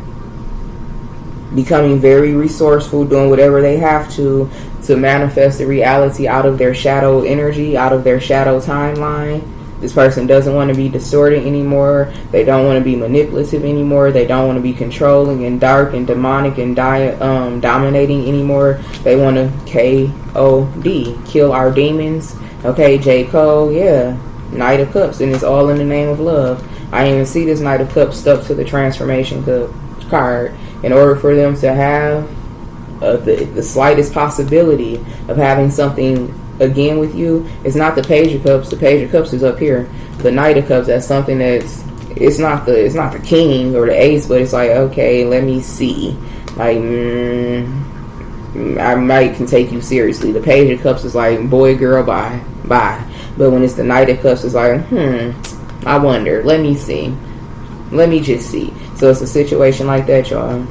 becoming very resourceful, doing whatever they have to manifest the reality out of their shadow energy, out of their shadow timeline. This person doesn't want to be distorted anymore. They don't want to be manipulative anymore. They don't want to be controlling and dark and demonic and dominating anymore. They want to K-O-D, kill our demons. Okay, J. Cole, yeah. Knight of Cups, and it's all in the name of love. I even see this Knight of Cups stuck to the transformation card. In order for them to have the slightest possibility of having something again with you, it's not the Page of Cups. The Page of Cups is up here. The Knight of Cups, that's something that's it's not the King or the Ace, but it's like, okay, let me see. Like, I might can take you seriously. The Page of Cups is like, boy, girl, bye. But when it's the Knight of Cups, it's like, I wonder. Let me see. Let me just see. So it's a situation like that, y'all.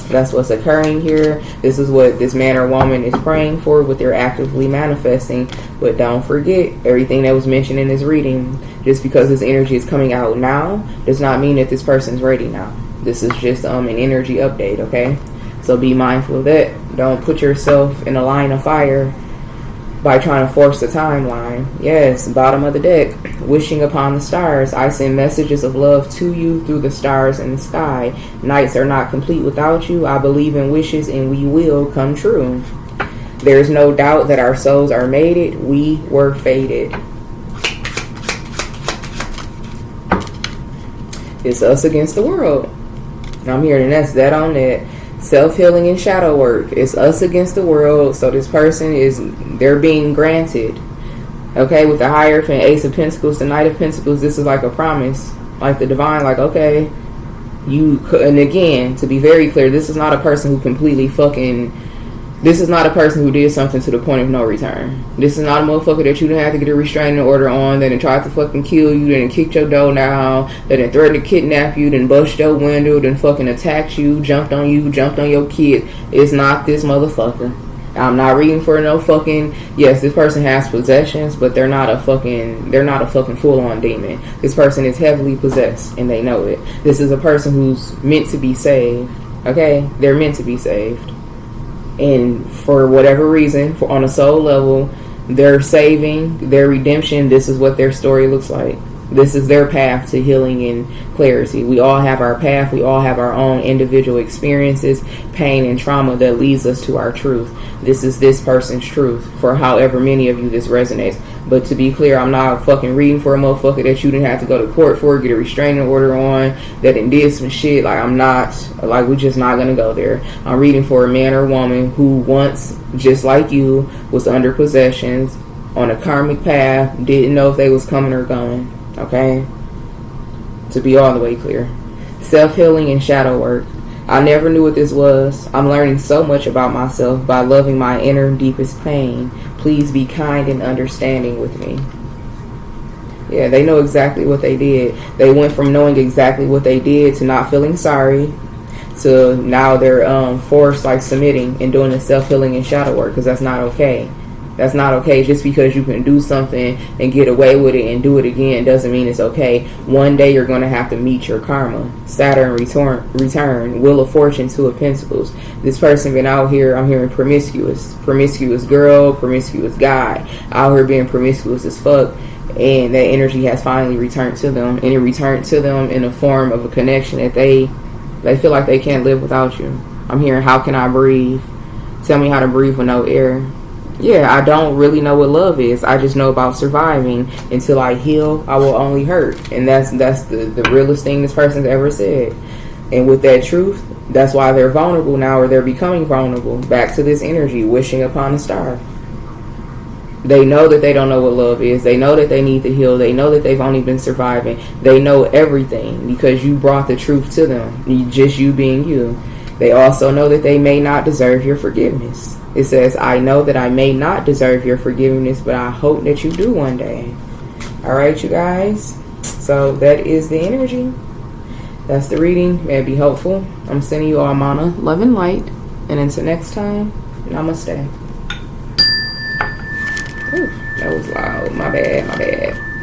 That's what's occurring here. This is what this man or woman is praying for, what they're actively manifesting. But don't forget, everything that was mentioned in this reading, just because this energy is coming out now, does not mean that this person's ready now. This is just an energy update, okay? So be mindful of that. Don't put yourself in a line of fire by trying to force the timeline. Yes, bottom of the deck. Wishing upon the stars. I send messages of love to you through the stars in the sky. Nights are not complete without you. I believe in wishes and we will come true. There's no doubt that our souls are mated. We were fated. It's us against the world. I'm here, and that's that on that. Self-healing and shadow work. It's us against the world. So this person they're being granted. Okay, with the Hierophant, Ace of Pentacles, the Knight of Pentacles, this is like a promise. Like the divine, like, okay, you could, and again, to be very clear, this is not a person who completely this is not a person who did something to the point of no return. This is not a motherfucker that you didn't have to get a restraining order on, that done tried to fucking kill you, that done kicked your door down, that done threatened to kidnap you, then bust your window, then fucking attacked you, jumped on your kid. It's not this motherfucker. I'm not reading for no fucking, yes, this person has possessions, but they're not a fucking full-on demon. This person is heavily possessed, and they know it. This is a person who's meant to be saved, okay? They're meant to be saved. And for whatever reason, on a soul level, their saving, their redemption, this is what their story looks like. This is their path to healing and clarity. We all have our path. We all have our own individual experiences, pain, and trauma that leads us to our truth. This is this person's truth for however many of you this resonates. But to be clear, I'm not fucking reading for a motherfucker that you didn't have to go to court for, get a restraining order on, that done did some shit. Like, I'm not, like, we're just not going to go there. I'm reading for a man or woman who once, just like you, was under possessions, on a karmic path, didn't know if they was coming or going. Okay? To be all the way clear. Self-healing and shadow work. I never knew what this was. I'm learning so much about myself by loving my inner deepest pain. Please be kind and understanding with me. Yeah, they know exactly what they did. They went from knowing exactly what they did to not feeling sorry to now they're forced, like, submitting and doing the self-healing and shadow work, because that's not okay. That's not okay. Just because you can do something and get away with it and do it again doesn't mean it's okay. One day you're going to have to meet your karma. Saturn return. Wheel of Fortune, Two of Pentacles. This person been out here, I'm hearing promiscuous girl, promiscuous guy, out here being promiscuous as fuck. And that energy has finally returned to them. And it returned to them in the form of a connection that they feel like they can't live without you. I'm hearing, how can I breathe? Tell me how to breathe with no air. Yeah, I don't really know what love is. I just know about surviving. Until I heal, I will only hurt. And that's the realest thing this person's ever said. And with that truth, that's why they're vulnerable now, or they're becoming vulnerable. Back to this energy, wishing upon a star. They know that they don't know what love is. They know that they need to heal. They know that they've only been surviving. They know everything because you brought the truth to them. Just you being you. They also know that they may not deserve your forgiveness. It says, I know that I may not deserve your forgiveness, but I hope that you do one day. All right, you guys. So that is the energy. That's the reading. May it be helpful. I'm sending you all mana, love, and light. And until next time, namaste. Ooh, that was loud. My bad.